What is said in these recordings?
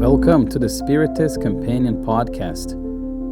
Welcome to the Spiritist Companion Podcast.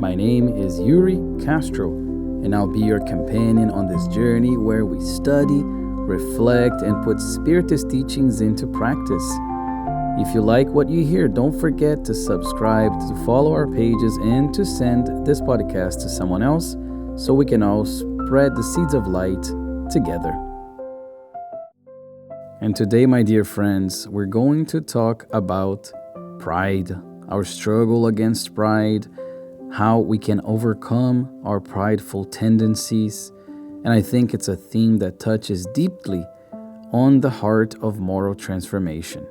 My name is Yuri Castro, and I'll be your companion on this journey where we study, reflect, and put Spiritist teachings into practice. If you like what you hear, don't forget to subscribe, to follow our pages, and to send this podcast to someone else so we can all spread the seeds of light together. And today, my dear friends, we're going to talk about pride, our struggle against pride, how we can overcome our prideful tendencies. And I think it's a theme that touches deeply on the heart of moral transformation.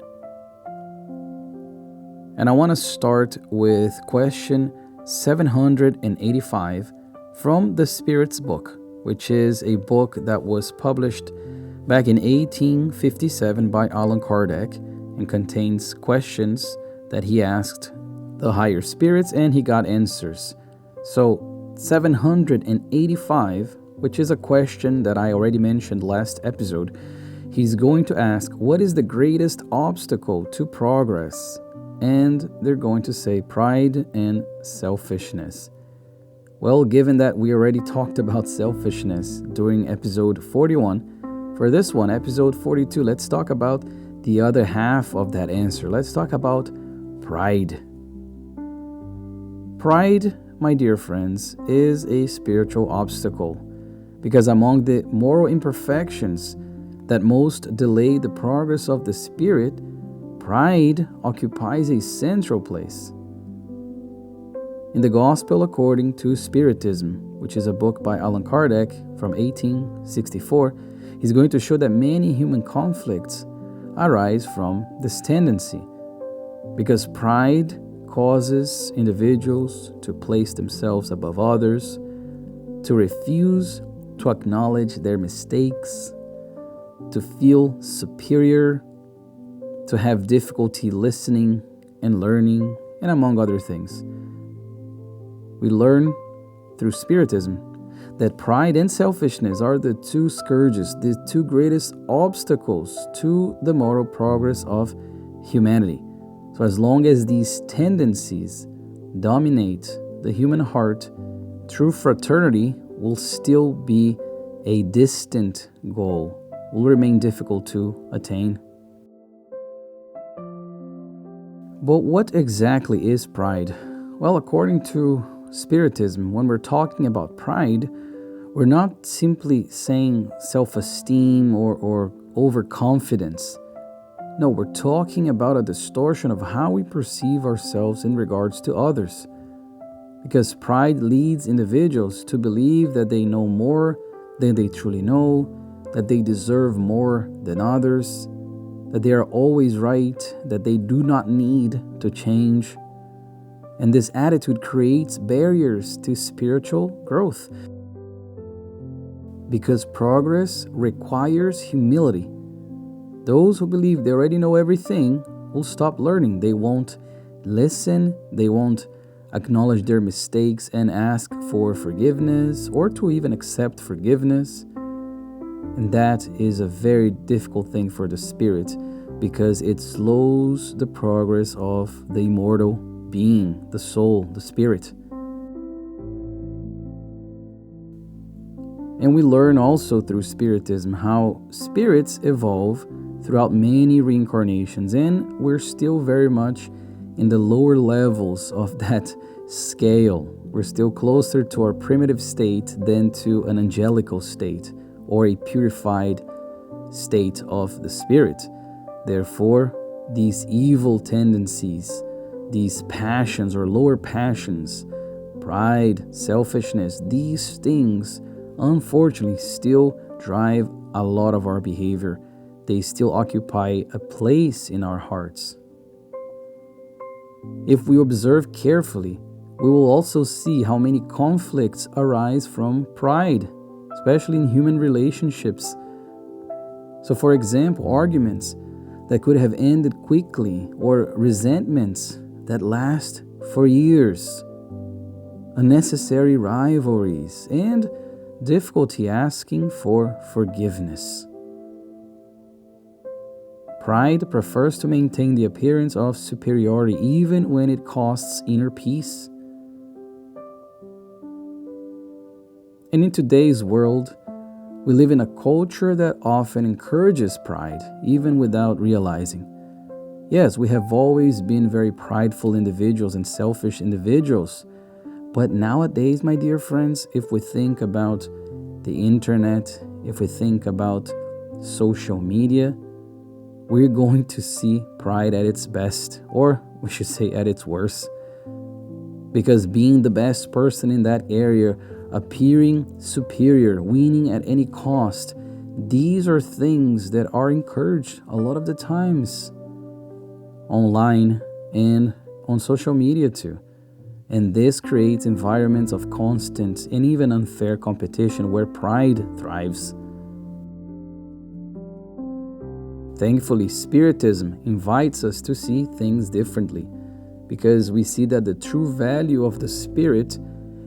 And I want to start with question 785 from the Spirit's book, which is a book that was published back in 1857 by Allan Kardec and contains questions that he asked the higher spirits and he got answers. So 785, which is a question that I already mentioned last episode, he's going to ask, what is the greatest obstacle to progress? And they're going to say pride and selfishness. Well, given that we already talked about selfishness during episode 41, for this one, episode 42, let's talk about the other half of that answer. Let's talk about pride. Pride, my dear friends, is a spiritual obstacle because among the moral imperfections that most delay the progress of the spirit, pride occupies a central place. In the Gospel According to Spiritism, which is a book by Allan Kardec from 1864, he's going to show that many human conflicts arise from this tendency, because pride causes individuals to place themselves above others, to refuse to acknowledge their mistakes, to feel superior, to have difficulty listening and learning, and among other things. We learn through Spiritism that pride and selfishness are the two scourges, the two greatest obstacles to the moral progress of humanity. So as long as these tendencies dominate the human heart, true fraternity will still be a distant goal, will remain difficult to attain. But what exactly is pride? Well, according to Spiritism, when we're talking about pride, we're not simply saying self-esteem or overconfidence. No, we're talking about a distortion of how we perceive ourselves in regards to others. Because pride leads individuals to believe that they know more than they truly know, that they deserve more than others, that they are always right, that they do not need to change. And this attitude creates barriers to spiritual growth. Because progress requires humility. Those who believe they already know everything will stop learning. They won't listen, they won't acknowledge their mistakes and ask for forgiveness or to even accept forgiveness. And that is a very difficult thing for the spirit because it slows the progress of the immortal being, the soul, the spirit. And we learn also through Spiritism how spirits evolve throughout many reincarnations, and we're still very much in the lower levels of that scale. We're still closer to our primitive state than to an angelical state or a purified state of the spirit. Therefore, these evil tendencies, these passions or lower passions, pride, selfishness, these things unfortunately still drive a lot of our behavior. They still occupy a place in our hearts. If we observe carefully, we will also see how many conflicts arise from pride, especially in human relationships. So, for example, arguments that could have ended quickly or resentments that last for years, unnecessary rivalries, and difficulty asking for forgiveness. Pride prefers to maintain the appearance of superiority even when it costs inner peace. And in today's world, we live in a culture that often encourages pride, even without realizing. Yes, we have always been very prideful individuals and selfish individuals. But nowadays, my dear friends, if we think about the internet, if we think about social media, we're going to see pride at its best, or we should say at its worst. Because being the best person in that area, appearing superior, winning at any cost, these are things that are encouraged a lot of the times online and on social media too. And this creates environments of constant and even unfair competition where pride thrives. Thankfully, Spiritism invites us to see things differently, because we see that the true value of the Spirit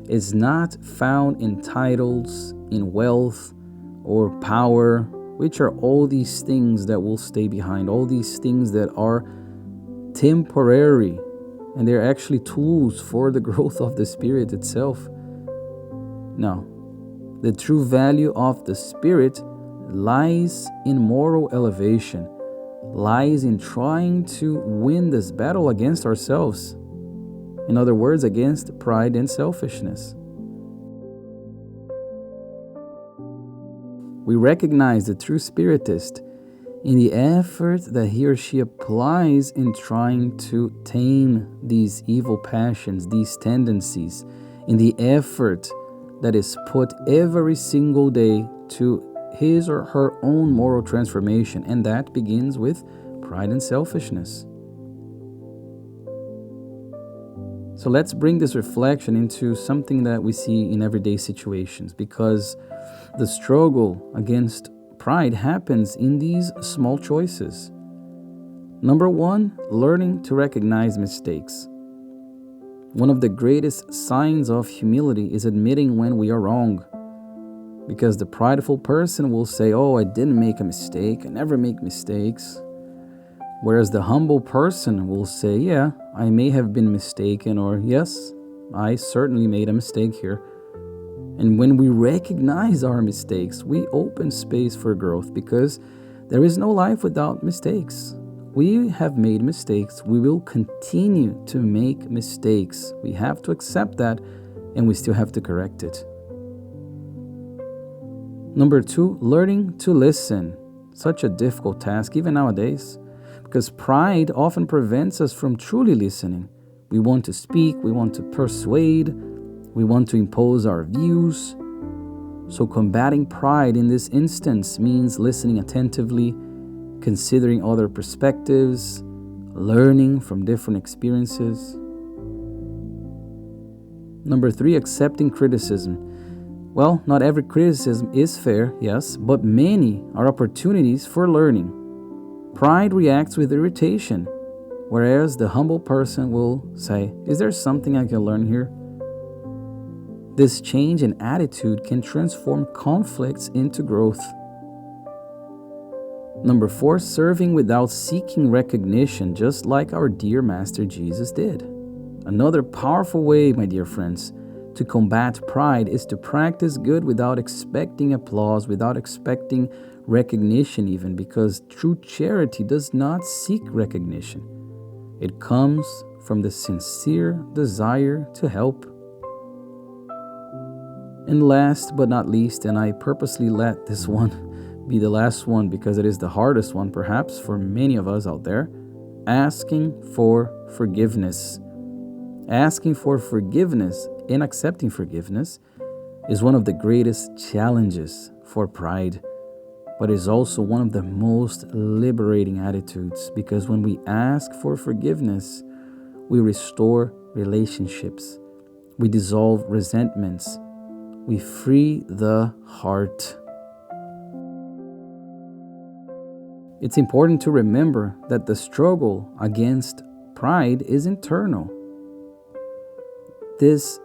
is not found in titles, in wealth, or power, which are all these things that will stay behind, all these things that are temporary, and they're actually tools for the growth of the Spirit itself. No, the true value of the Spirit lies in moral elevation, lies in trying to win this battle against ourselves. In other words, against pride and selfishness. We recognize the true Spiritist in the effort that he or she applies in trying to tame these evil passions, these tendencies, in the effort that is put every single day to his or her own moral transformation, and that begins with pride and selfishness. So let's bring this reflection into something that we see in everyday situations, because the struggle against pride happens in these small choices. Number one, learning to recognize mistakes. One of the greatest signs of humility is admitting when we are wrong. Because the prideful person will say, "Oh, I didn't make a mistake. I never make mistakes." Whereas the humble person will say, "Yeah, I may have been mistaken," or "Yes, I certainly made a mistake here." And when we recognize our mistakes, we open space for growth, because there is no life without mistakes. We have made mistakes. We will continue to make mistakes. We have to accept that, and we still have to correct it. Number two, learning to listen. Such a difficult task even nowadays, because pride often prevents us from truly listening. We want to speak, we want to persuade, we want to impose our views. So combating pride in this instance means listening attentively, considering other perspectives, learning from different experiences. Number three, accepting criticism. Well, not every criticism is fair, yes, but many are opportunities for learning. Pride reacts with irritation, whereas the humble person will say, "Is there something I can learn here?" This change in attitude can transform conflicts into growth. Number four, serving without seeking recognition, just like our dear Master Jesus did. Another powerful way, my dear friends, to combat pride is to practice good without expecting applause, without expecting recognition even, because true charity does not seek recognition. It comes from the sincere desire to help. And last but not least, and I purposely let this one be the last one because it is the hardest one perhaps for many of us out there, asking for forgiveness. Asking for forgiveness and accepting forgiveness is one of the greatest challenges for pride, but is also one of the most liberating attitudes, because when we ask for forgiveness, we restore relationships, we dissolve resentments, we free the heart. It's important to remember that the struggle against pride is internal. This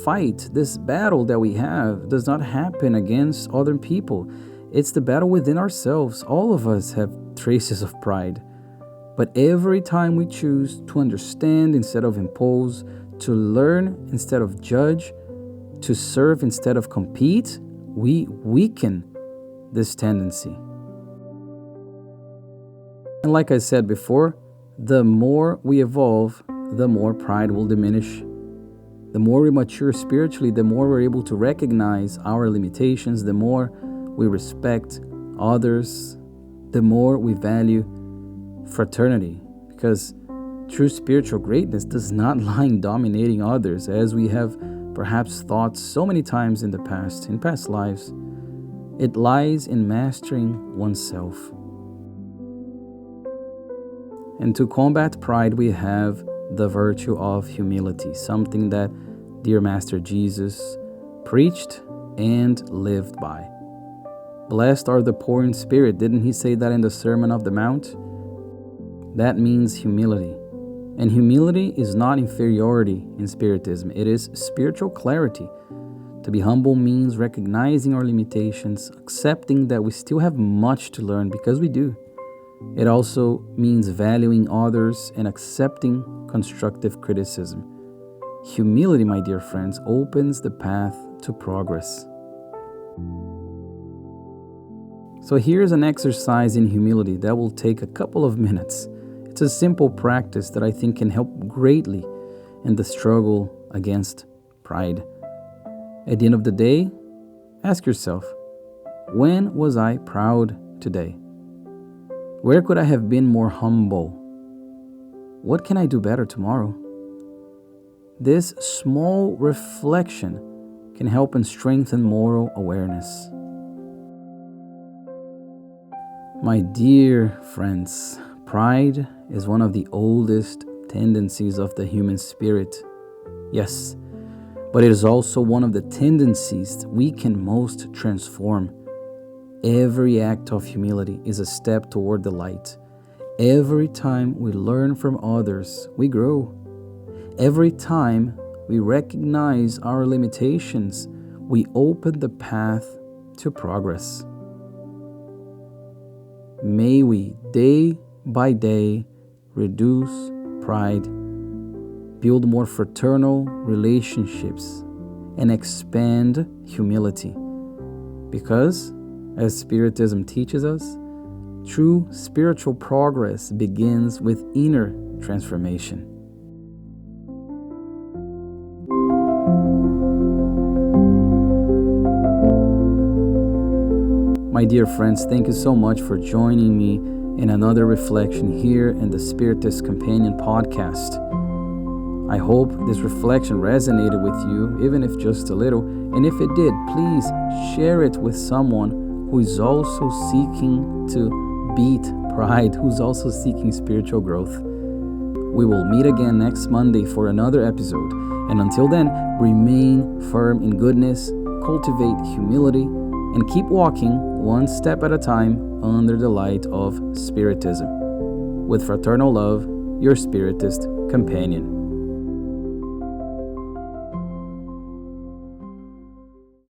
fight, this battle that we have does not happen against other people. It's the battle within ourselves. All of us have traces of pride. But every time we choose to understand instead of impose, to learn instead of judge, to serve instead of compete, we weaken this tendency. And like I said before, the more we evolve, the more pride will diminish. The more we mature spiritually, the more we're able to recognize our limitations, the more we respect others, the more we value fraternity. Because true spiritual greatness does not lie in dominating others, as we have perhaps thought so many times in the past, in past lives. It lies in mastering oneself. And to combat pride, we have the virtue of humility, something that dear Master Jesus preached and lived by. Blessed are the poor in spirit. Didn't he say that in the Sermon on the Mount? That means humility. And humility is not inferiority in Spiritism. It is spiritual clarity. To be humble means recognizing our limitations, accepting that we still have much to learn, because we do. It also means valuing others and accepting constructive criticism. Humility, my dear friends, opens the path to progress. So here's an exercise in humility that will take a couple of minutes. It's a simple practice that I think can help greatly in the struggle against pride. At the end of the day, ask yourself, when was I proud today? Where could I have been more humble? What can I do better tomorrow? This small reflection can help and strengthen moral awareness. My dear friends, pride is one of the oldest tendencies of the human spirit. Yes, but it is also one of the tendencies we can most transform. Every act of humility is a step toward the light. Every time we learn from others, we grow. Every time we recognize our limitations, we open the path to progress. May we, day by day, reduce pride, build more fraternal relationships, and expand humility. Because, as Spiritism teaches us, true spiritual progress begins with inner transformation. My dear friends, thank you so much for joining me in another reflection here in the Spiritist Companion Podcast. I hope this reflection resonated with you, even if just a little. And if it did, please share it with someone who is also seeking to beat pride, who's also seeking spiritual growth. We will meet again next Monday for another episode. And until then, remain firm in goodness, cultivate humility, and keep walking one step at a time under the light of Spiritism. With fraternal love, your Spiritist Companion.